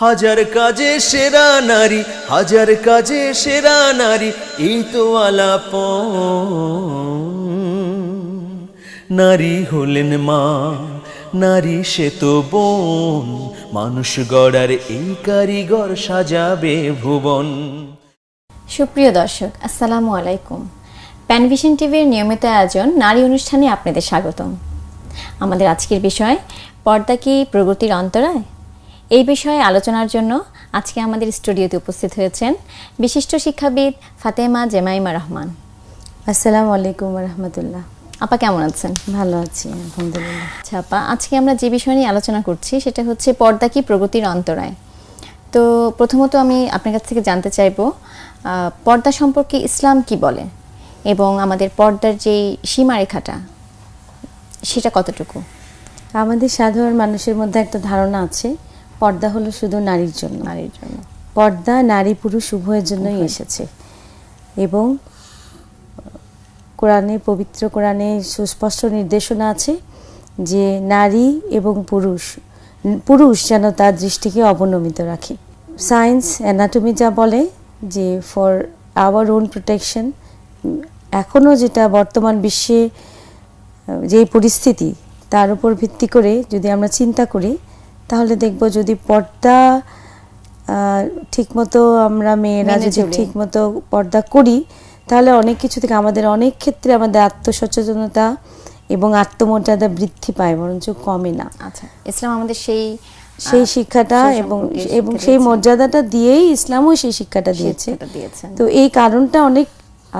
হাজার কাজে সেরা নারী, হাজার কাজে সেরা নারী, এই তো আলাপন। নারী হলেন মা, নারী সে তো বোন, মানুষ গড়ার এই কারিগর সাজাবে ভুবন। সুপ্রিয় দর্শক, আসসালামু আলাইকুম। প্যানভিশন টিভির নিয়মিত আয়োজন নারী অনুষ্ঠানে আপনাদের স্বাগতম। আমাদের আজকের বিষয়, পর্দা কি প্রগতির অন্তরায়? এই বিষয়ে আলোচনার জন্য আজকে আমাদের স্টুডিওতে উপস্থিত হয়েছেন বিশিষ্ট শিক্ষাবিদ ফাতেমা জেমাইমা রহমান। আসসালামু আলাইকুম রহমতুল্লাহ। আপা কেমন আছেন? ভালো আছি আলহামদুলিল্লাহ। আচ্ছা আপা, আজকে আমরা যে বিষয় নিয়ে আলোচনা করছি সেটা হচ্ছে পর্দা কি প্রগতির অন্তরায়। তো প্রথমত আমি আপনার কাছ থেকে জানতে চাইবো, পর্দা সম্পর্কে ইসলাম কি বলে এবং আমাদের পর্দার যে সীমারেখাটা সেটা কতটুকু? আমাদের সাধারণ মানুষের মধ্যে একটা ধারণা আছে পর্দা হলো শুধু নারীর জন্য। পর্দা নারী পুরুষ উভয়ের জন্যই এসেছে এবং কোরআনে, পবিত্র কোরআনে সুস্পষ্ট নির্দেশনা আছে যে নারী এবং পুরুষ যেন তার দৃষ্টিকে অবনমিত রাখে। সায়েন্স অ্যানাটমি যা বলে যে ফর আওয়ার ওন প্রোটেকশন, এখনও যেটা বর্তমান বিশ্বে যেই পরিস্থিতি তার উপর ভিত্তি করে যদি আমরা চিন্তা করি তাহলে দেখব যদি পর্দা ঠিকমতো আমরা মেয়েরা যদি ঠিকমতো পর্দা করি তাহলে অনেক কিছু থেকে আমাদের অনেক ক্ষেত্রে আমাদের আত্মসচেতনতা এবং আত্মমর্যাদা বৃদ্ধি পায়, বরঞ্চ কমে না। আচ্ছা, ইসলাম আমাদের সেই শিক্ষাটা এবং সেই মর্যাদাটা দিয়েই ইসলামও সেই শিক্ষাটা দিয়েছে। তো এই কারণটা অনেক,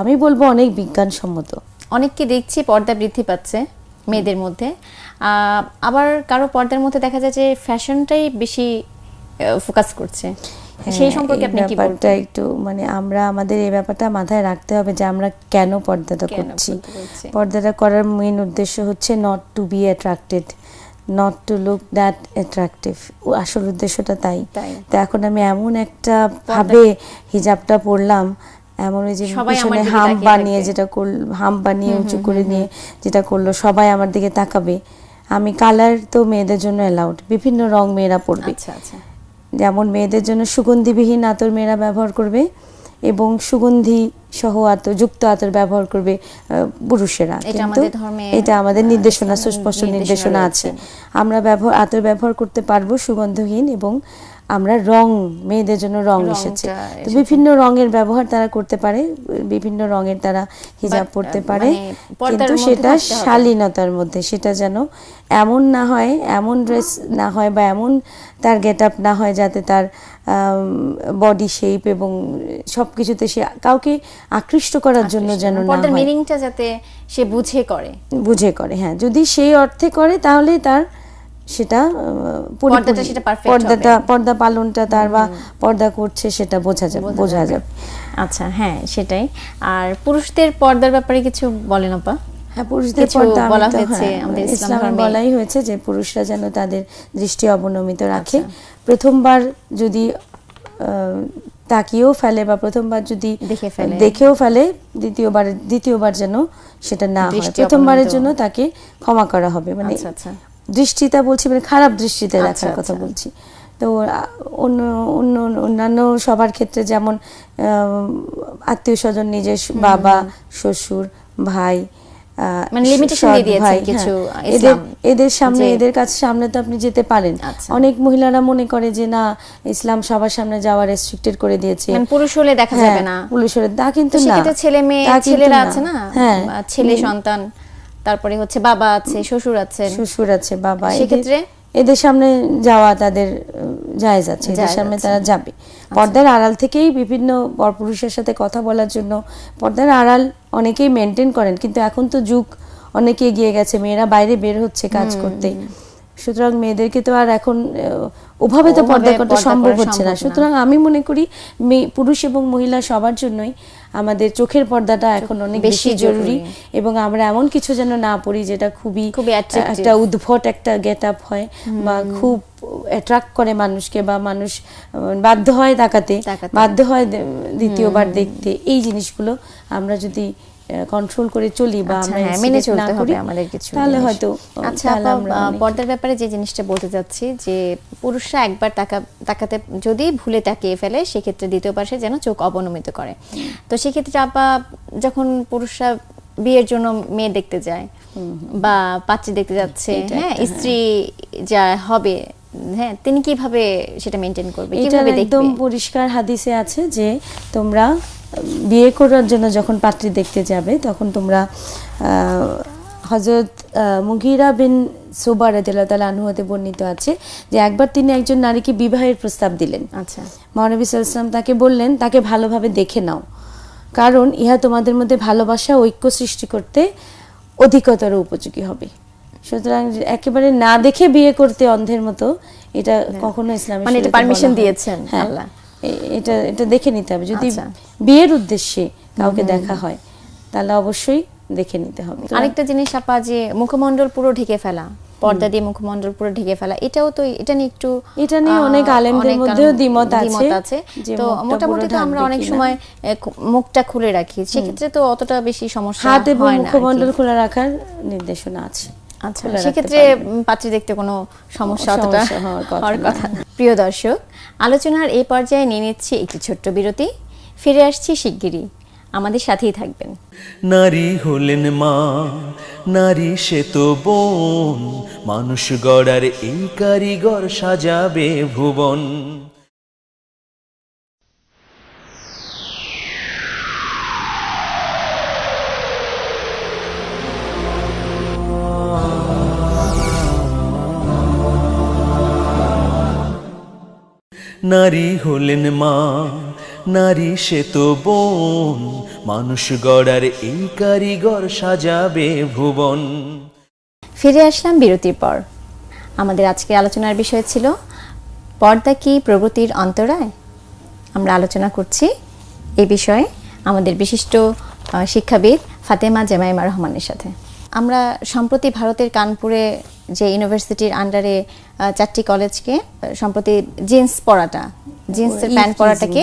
আমি বলবো অনেক বিজ্ঞানসম্মত। অনেককে দেখছি পর্দা বৃদ্ধি পাচ্ছে মেয়েদের মধ্যে, আবার কারো পর্দার মধ্যে দেখা যায় যে ফ্যাশনটাই বেশি ফোকাস করছে। সেই সম্পর্কে আপনি কি বলবেন? একটু আমরা আমাদের এই ব্যাপারটা মাথায় রাখতে হবে যে আমরা কেন পর্দাটা করছি। পর্দাটা করার মেইন উদ্দেশ্য হচ্ছে not to be attracted, not to look that attractive. আসল উদ্দেশ্যটা তাই। তো এখন আমি এমন একটা ভাবে হিজাবটা পরলাম, এমন ওই যে পিছনে হাম বানিয়ে উঁচু করে নিয়ে যেটা করলো, সবাই আমার দিকে তাকাবে। আমি কালার তো মেয়েদের জন্য অ্যালাউড, বিভিন্ন রং মেয়েরা পরবে। যেমন মেয়েদের জন্য সুগন্ধিবিহীন আতর মেয়েরা ব্যবহার করবে এবং সুগন্ধি সহ যুক্ত আতর ব্যবহার করবে পুরুষেরা। কিন্তু এটা আমাদের নির্দেশনা, সুস্পষ্ট নির্দেশনা আছে। আমরা আতর ব্যবহার করতে পারবো সুগন্ধহীন, এবং আমরা মেয়েদের জন্য রং এসেছে, তো বিভিন্ন রঙের ব্যবহার তারা করতে পারে, বিভিন্ন রঙের তারা হিজাব পরতে পারে, কিন্তু সেটা শালীনতার মধ্যে। সেটা যেন এমন না হয়, এমন ড্রেস না হয় বা এমন তার গেট আপ না হয় যাতে তার বডি শেপ এবং সবকিছুতে সে কাউকে আকৃষ্ট করার জন্য যেন না হয়। মিনিংটা যাতে সে বুঝে করে। হ্যাঁ, যদি সেই অর্থে করে তাহলে তার সেটা পর্দা পালনটা তার বা পর্দা করছে সেটা বোঝা যাবে। আচ্ছা, হ্যাঁ সেটাই। আর পুরুষদের পর্দার ব্যাপারে কিছু বলেন আপা? হ্যাঁ, পুরুষদের পর্দা বলা হয়েছে, আমাদের ইসলামে বলাই হয়েছে যে পুরুষরা যেন তাদের দৃষ্টি অবনমিত রাখে। প্রথমবার যদি তাকিয়েও ফেলে বা প্রথমবার যদি দেখেও ফেলে, দ্বিতীয়বার যেন সেটা না হয়। প্রথমবারের জন্য তাকে ক্ষমা করা হবে। দৃষ্টিটা বলছি, খারাপ দৃষ্টিতে দেখার কথা বলছি। তো অন্যান্য সবার ক্ষেত্রে যেমন আত্মীয় স্বজন, নিজের বাবা, শ্বশুর, ভাই, এদের কাছে সামনে তো আপনি যেতে পারেন। অনেক মহিলারা মনে করে যে না, ইসলাম সবার সামনে যাওয়া রেস্ট্রিক্টেড করে দিয়েছে, পুরুষ হলে দেখা যাবে না, পুরুষ হলে তা কিন্তু না। ছেলেরা আছে না, ছেলে সন্তান, তারপরে হচ্ছে বাবা আছে, শ্বশুর আছে, বাবা, সেক্ষেত্রে এদের সামনে যাওয়া তাদের জায়েজ আছে, এদের সামনে তারা যাবে। পর্দার আড়াল থেকেই বিভিন্ন পরপুরুষের সাথে কথা বলার জন্য পর্দার আড়াল অনেকেই মেনটেন করেন, কিন্তু এখন তো যুগ অনেক এগিয়ে গেছে, মেয়েরা বাইরে বের হচ্ছে কাজ করতে, সুতরাং মেয়েদেরকে তো আর এখন ওভাবে তো পর্দা করতে সম্ভব হচ্ছে না। সুতরাং আমি মনে করি পুরুষ এবং মহিলা সবার জন্যই আমাদের চোখের পর্দাটা এখন অনেক বেশি জরুরি, এবং আমরা এমন কিছু যেন না পড়ি যেটা খুবই একটা উদ্ভট একটা গেট আপ হয় বা খুব অ্যাট্রাক্ট করে মানুষকে, বা মানুষ বাধ্য হয় তাকাতে, বাধ্য হয় দ্বিতীয়বার দেখতে। এই জিনিসগুলো আমরা যদি কন্ট্রোল করে চলি বা আচ্ছা, আমরা হ্যাঁ, মেনে instigate না চলতে হবে করি, আমাদের কিছু তাহলে জিনিস। হয়তো আচ্ছা তাহলে আপা, আমরা অনেক- পর্দার ব্যাপারে যে জিনিসটা বলতে যাচ্ছি যে পুরুষরা একবার তাকাতে যদি ভুলে তাকিয়ে ফেলে সেক্ষেত্রে দ্বিতীয়বার সে যেন চোখ অবনমিত করে। তো সেক্ষেত্রে আপা যখন পুরুষরা বিয়ের জন্য মেয়ে দেখতে যায় বা পাত্রী দেখতে যাচ্ছে, হ্যাঁ, স্ত্রী যা হবে, হ্যাঁ, তিনি কিভাবে সেটা মেনটেন করবে, এটা কিভাবে একদম দেখবে? পরিষ্কার হাদিসে আছে যে তোমরা বিয়ে করার জন্য যখন পাত্রী দেখতে যাবে তখন তোমরা হযরত মুগীরা বিন সুবা রাদিয়াল্লাহু তাআলা আনহু হতে বর্ণিত আছে যে একবার তিনি একজন নারীকে বিবাহের প্রস্তাব দিলেন। আচ্ছা, মহানবী সাল্লাল্লাহু আলাইহি ওয়াসাল্লাম তাকে বললেন তাকে ভালোভাবে দেখে নাও, কারণ ইহা তোমাদের মধ্যে ভালোবাসা ঐক্য সৃষ্টি করতে অধিকতর উপযোগী হবে। সুতরাং একেবারে না দেখে বিয়ে করতে অন্ধের মতো, এটা কখনো ইসলামে মানে এটা পারমিশন দিয়েছেন আল্লাহ। এটা এটা দেখে নিতে হবে। যদি আচ্ছা। বিয়ের উদ্দেশ্যে কাউকে দেখা হয় তাহলে অবশ্যই দেখে নিতে হবে। আরেকটা জিনিস আপা, যে মুখমণ্ডল পুরো ঢেকে ফেলা, পর্দা দিয়ে মুখমণ্ডল পুরো ঢেকে ফেলা, এটাও তো, এটা নিয়ে একটু এটা নিয়ে অনেক আলেমদের মধ্যেও দ্বিমত আছে যে তো মুখটা মোটামুটি পুরো তো আমরা ঢাকবে অনেক কিনা। সময় মুখটা খুলে রাখি, সেক্ষেত্রে তো অতটা বেশি সমস্যা হাত এবং হয় না আর কি। মুখমণ্ডল খোলা রাখার নির্দেশনা আছে। আচ্ছা, খোলা রাখতে সেক্ষেত্রে পারবেন। পাত্রী দেখতে কোনো সমস্যা অতটা সমস্যা হওয়ার কথা না। প্রিয় দর্শক, আলোচনার এই পর্যায়ে নিয়ে নিচ্ছি একটি ছোট্ট বিরতি। ফিরে আসছি শিগগিরই, আমাদের সাথেই থাকবেন। নারী হলেন মা, নারী সে তো বোন, মানুষ গড়ার এই কারিগর সাজাবে ভুবন। নারী হলেন মা, নারী সে তো বোন, মানুষ গড়ার এই কারিগর সাজাবে ভুবন। ফিরে আসলাম বিরতির পর। আমাদের আজকের আলোচনার বিষয় ছিল পর্দা কি প্রগতির অন্তরায়। আমরা আলোচনা করছি এই বিষয়ে আমাদের বিশিষ্ট শিক্ষাবিদ ফাতেমা জেমাইমা রহমানের সাথে। আমরা সম্প্রতি ভারতের কানপুরে যে ইউনিভার্সিটির আন্ডারে 4টি কলেজকে সম্প্রতি জিন্স পরাটা, জিন্সের প্যান্ট পরাটাকে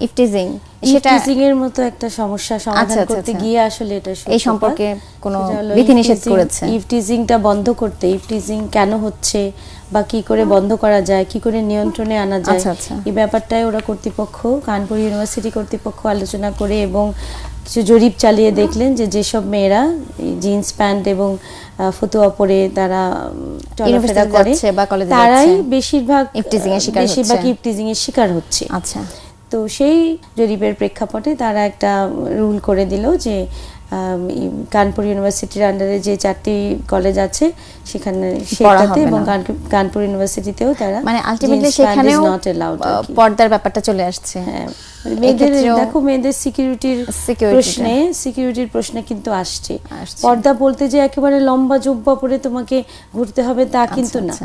ইফটিজিং, সেটা ইফটিজিং এর মতো একটা সমস্যা সমাধান করতে গিয়ে আসলে এটা এই সম্পর্কে কোনো বিধিনিষেধ করেছে। ইফটিজিংটা বন্ধ করতে, ইফটিজিং কেন হচ্ছে বা কি করে বন্ধ করা যায়, কি করে নিয়ন্ত্রণে আনা যায়, এই ব্যাপারটাই ওরা কর্তৃপক্ষ, কানপুর ইউনিভার্সিটি কর্তৃপক্ষ আলোচনা করে এবং কিছু জরিপ চালিয়ে দেখলেন যে যেসব মেয়েরা জিন্স প্যান্ট এবং ফতুয়া পরে তারা চলাফেরা করে তারাই বেশিরভাগ ইফটিজিং এর শিকার হচ্ছে। আচ্ছা, তো সেই জরিপের প্রেক্ষাপটে তারা একটা রুল করে দিল যে কানপুর ইউনিভার্সিটির আন্ডারে যে 4টি কলেজ আছে সেখানে সেটাতে এবং কানপুর ইউনিভার্সিটিতেও তারা মানে আলটিমেটলি সেখানেও পর্দার ব্যাপারটা চলে আসছে। হ্যাঁ, মেয়েদের দেখো, মেয়েদের সিকিউরিটির প্রশ্নে কিন্তু আসছে। পর্দা বলতে যে একেবারে লম্বা জুব্বা পরে তোমাকে ঘুরতে হবে তা কিন্তু না,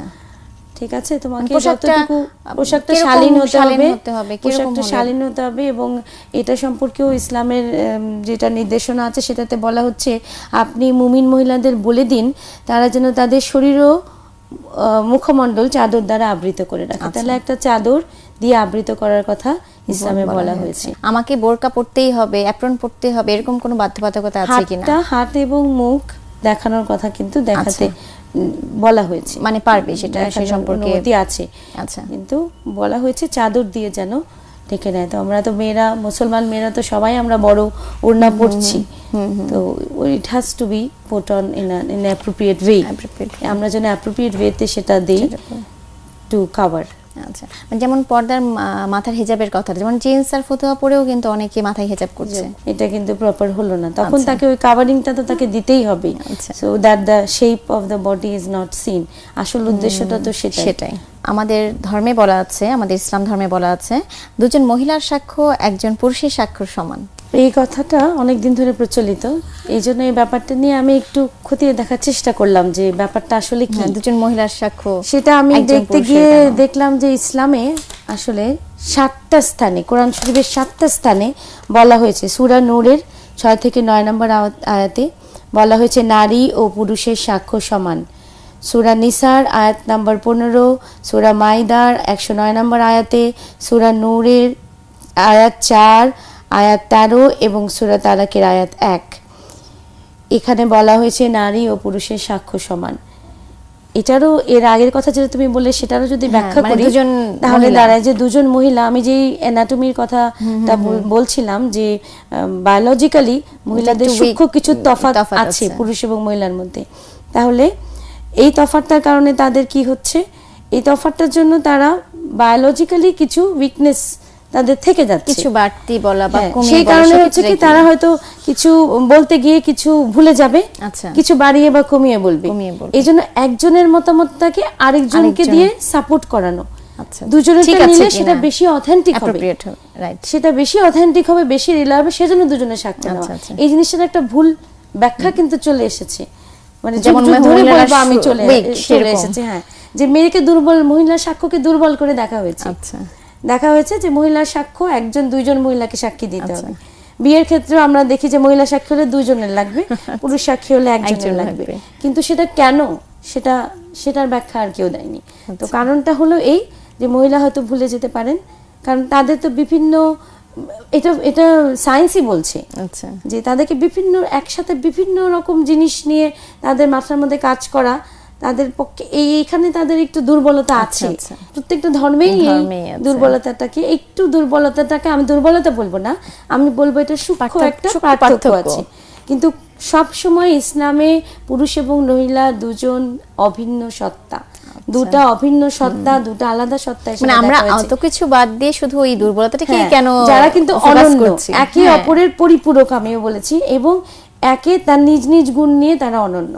ঠিক আছে? তোমাকে যতটুকু পোশাকটা শালীন হতে হবে এবং এটা সম্পর্কেও ইসলামের যেটা নির্দেশনা আছে সেটাতে বলা হচ্ছে আপনি মুমিন মহিলাদের বলে দিন তারা যেন তাদের শরীর ও মুখমণ্ডল চাদর দ্বারা আবৃত করে রাখে। তাহলে একটা চাদর দিয়ে আবৃত করার কথা ইসলামে বলা হয়েছে। আমাকে বোরকা পরতেই হবে, অ্যাপ্রন পরতেই হবে, এরকম কোনো বাধ্যবাধকতা আছে কিনা? হাত এবং মুখ দেখানোর কথা কিন্তু দেখাতে বলা হয়েছে, মানে পারবে সেটা, সেই সম্পর্কে অনুমতি আছে। আচ্ছা, কিন্তু বলা হয়েছে চাদর দিয়ে যেন ঢেকে নেয়। তো আমরা তো মেয়েরা, মুসলমান মেয়েরা তো সবাই আমরা বড় ওড়না পরছি, তো it has to be put on in appropriate way. আমরা যেন অ্যাপ্রোপ্রিয়েট ওয়েতে সেটা দেই টু কভার। আচ্ছা, যেমন পর্দার মাথার হিজাবের কথা, যেমন জিন্স আর ফতুয়া পরেও কিন্তু অনেকে মাথায় হিজাব করছে, এটা কিন্তু প্রপার হলো না। তখন তাকে ওই কভারিংটা তো তাকে দিতেই হবে, so that the shape of the body is not seen. আসল উদ্দেশ্যটা তো সেটাই। আমাদের ধর্মে বলা আছে, আমাদের ইসলাম ধর্মে বলা আছে, দুজন মহিলার সাক্ষ্য একজন পুরুষের সাক্ষ্যর সমান। এই কথাটা অনেকদিন ধরে প্রচলিত, এই জন্য এই ব্যাপারটা নিয়ে আমি একটু খতিয়ে দেখার চেষ্টা করলাম যে ব্যাপারটা আসলে কি। দুজন মহিলার সাক্ষ্য, সেটা আমি দেখতে গিয়ে দেখলাম যে ইসলামে আসলে 7টা স্থানে, কোরআন শরীফের 7টা স্থানে বলা হয়েছে। সূরা নূরের 6 থেকে 9 নম্বর আয়াতে বলা হয়েছে নারী ও পুরুষের সাক্ষ্য সমান। সূরা নিসার আয়াত নাম্বার 15, সূরা মাইদার 109 নম্বর আয়াতে, সূরা নূরের আয়াত 4, আয়াত 13 এবং সূরা তালাকের আয়াত 1। এখানে বলা হয়েছে নারী ও পুরুষের সাক্ষ্য সমান। এটারও এর আগের কথা যেটা তুমি বললে সেটারও যদি ব্যাখ্যা মানে করি দুজন তাহলে মহিলা। দাঁড়ায় যে দুজন মহিলা, আমি যেই অ্যানাটমির কথাটা বলছিলাম যে বায়োলজিক্যালি মহিলাদের একটু সূক্ষ্ম কিছু তফাৎ তফাৎ আছে আছে। পুরুষ এবং মহিলার মধ্যে। তাহলে এই তফাৎটার কারণে তাদের কি হচ্ছে, এই তফাৎটার জন্য তারা বায়োলজিক্যালি কিছু উইকনেস তাদের থেকে যাচ্ছে, কিছু বাড়তি বলা বা হ্যাঁ, কমিয়ে সেই বলা, কারণে সেক্ষেত্রে হচ্ছে কি কি? তারা হয়তো কিছু বলতে গিয়ে কিছু ভুলে যাবে, আচ্ছা। কিছু বাড়িয়ে বা কমিয়ে বলবে। এই জন্য একজনের মতামতটাকে আরেকজনকে দিয়ে সাপোর্ট করানো, আচ্ছা, দুজনের ঠিক আছে নিলে কিনা? সেটা বেশি অথেন্টিক হবে, Appropriate হবে, right. সেটা বেশি অথেন্টিক হবে, বেশি রিলায়েবল, সেজন্য দুজনের সাক্ষ্য নেওয়া। আচ্ছা, আচ্ছা। এই জিনিসটার একটা ভুল ব্যাখ্যা কিন্তু চলে এসেছে, মানে যেমন যুগ যুগ ধরে মহিলারা বলবো আমি চলে weak, সেরকম। এসেছে, হ্যাঁ, যে মেয়েকে দুর্বল, মহিলার সাক্ষ্যকে দুর্বল করে দেখা হয়েছে। আচ্ছা, দেখা হয়েছে যে মহিলার সাক্ষ্য একজন দুইজন মহিলাকে সাক্ষী দিতে হবে। বিয়ের ক্ষেত্রে আমরা দেখি যে মহিলা সাক্ষী হলে দুজনের লাগবে, পুরুষ সাক্ষী হলে একজনের লাগবে। কিন্তু সেটা কেন, সেটার ব্যাখ্যা আর কেউ দেয়নি। তো কারণটা হলো এই যে মহিলা হয়তো ভুলে যেতে পারেন, কারণ তাদের তো বিভিন্ন, এটা সায়েন্সই বলছে আচ্ছা, যে তাদেরকে বিভিন্ন একসাথে বিভিন্ন রকম জিনিস নিয়ে তাদের মাথার মধ্যে কাজ করা, তাদের পক্ষে এইখানে তাদের একটু দুর্বলতা আছে। প্রত্যেকটা ধর্মেই এই দুর্বলতাটাকে, একটু দুর্বলতাটাকে আমি দুর্বলতা বলবো না, আমি বলবো এটা সূক্ষ্ম একটা পার্থক্য আছে। কিন্তু সব সময় ইসলামে পুরুষ এবং মহিলা দুজন অভিন্ন সত্তা, দুটা অভিন্ন সত্তা, দুটা আলাদা সত্তা। মানে আমরা অত কিছু বাদ দিয়ে শুধু এই দুর্বলতাটাকে কেন, যারা কিন্তু অনন্য, একে অপরের পরিপূরক, আমিও বলেছি, এবং একে তার নিজ নিজ গুণ নিয়ে তারা অনন্য।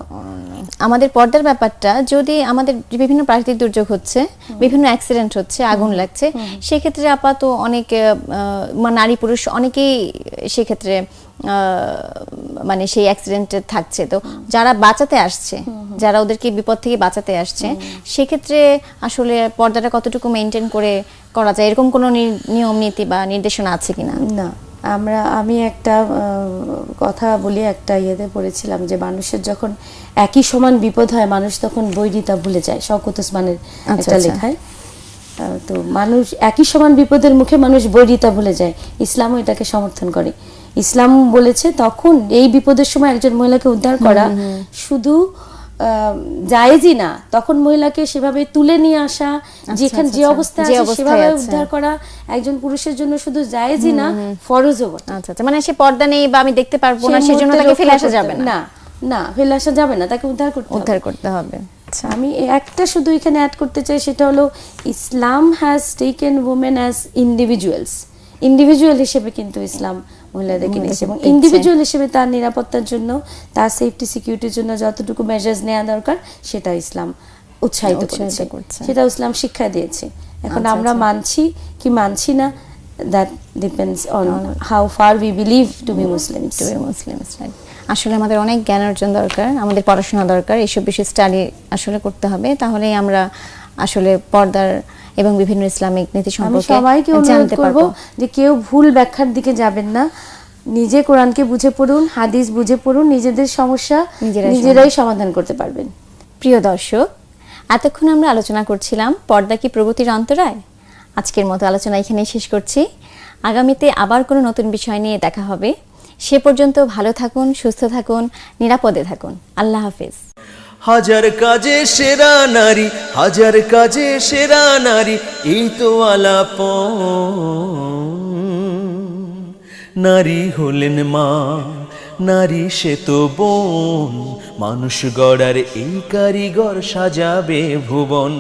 আমাদের পর্দার ব্যাপারটা, যদি আমাদের বিভিন্ন প্রাকৃতিক দুর্যোগ হচ্ছে, বিভিন্ন অ্যাক্সিডেন্ট হচ্ছে, আগুন লাগছে, সেক্ষেত্রে আপাতত অনেক নারী পুরুষ অনেকেই সেক্ষেত্রে মানে সেই অ্যাক্সিডেন্টে থাকছে। তো যারা বাঁচাতে আসছে, যারা ওদেরকে বিপদ থেকে বাঁচাতে আসছে, সেক্ষেত্রে আসলে পর্দাটা কতটুকু মেনটেন করে করা যায়, এরকম কোনো নিয়ম নীতি বা নির্দেশনা আছে কিনা? না, আমি একটা কথা বলি, একটা ইয়েতে পড়েছিলাম যে মানুষের যখন একই সমান বিপদ হয় মানুষ তখন বৈরিতা ভুলে যায়, শওকত ওসমানের একটা লেখায়। তো মানুষ একই সমান বিপদের মুখে মানুষ বৈরিতা ভুলে যায়, ইসলামও এটাকে সমর্থন করে। ইসলাম বলেছে তখন এই বিপদের সময় একজন মহিলাকে উদ্ধার করা শুধু জায়েজই না, তখন মহিলাকে সেভাবে তুলে নিয়ে আসা, যেখানে যে অবস্থায় আছে সেভাবে উদ্ধার করা একজন পুরুষের জন্য শুধু জায়েজই না, ফরজও বটে। আচ্ছা, মানে সে পর্দা নেই বা আমি দেখতে পারবো না, সেজন্য তাকে ফেলে আসা যাবে না। না, ফেলে আসা যাবে না, তাকে উদ্ধার করতে হবে। আমি একটা শুধু এখানে অ্যাড করতে চাই, সেটা হলো Islam has taken women as individual হিসেবে কিন্তু ইসলাম মহিলাদেরকে নিয়েছে, এবং ইন্ডিভিজুয়াল হিসেবে তার নিরাপত্তার জন্য, তার সেফটি সিকিউরিটির জন্য যতটুকু মেজার্স নেওয়া দরকার সেটা ইসলাম উৎসাহিত করছে, সেটা ইসলাম শিক্ষা দিয়েছে। এখন আমরা মানছি কি মানছি না, that depends on how far we believe to be Muslims. আসলে আমাদের অনেক জ্ঞান অর্জন দরকার, আমাদের পড়াশোনা দরকার, এইসব বিষয়ে স্টাডি আসলে করতে হবে, তাহলেই আমরা আসলে পর্দার এবং বিভিন্ন ইসলামিক নীতি সম্পর্কে সবাইকে অনুরোধ করব যে কেউ ভুল ব্যাখ্যার দিকে যাবেন না, নিজে কোরআনকে বুঝে পড়ুন, হাদিস বুঝে পড়ুন, নিজেদের সমস্যা নিজেরাই সমাধান করতে পারবেন। প্রিয় দর্শক, এতক্ষণ আমরা আলোচনা করছিলাম পর্দা কি প্রগতির অন্তরায়। আজকের মতো আলোচনা এখানেই শেষ করছি। আগামীতে আবার কোনো নতুন বিষয় নিয়ে দেখা হবে। সে পর্যন্ত ভালো থাকুন, সুস্থ থাকুন, নিরাপদে থাকুন। আল্লাহ হাফেজ। হাজার কাজে সেরা নারী, হাজার কাজে সেরা নারী, এই তো আলাপন। নারী হলেন মা, নারী সে তো বোন, মানুষ গড়ার এই কারিগর সাজাবে ভুবন।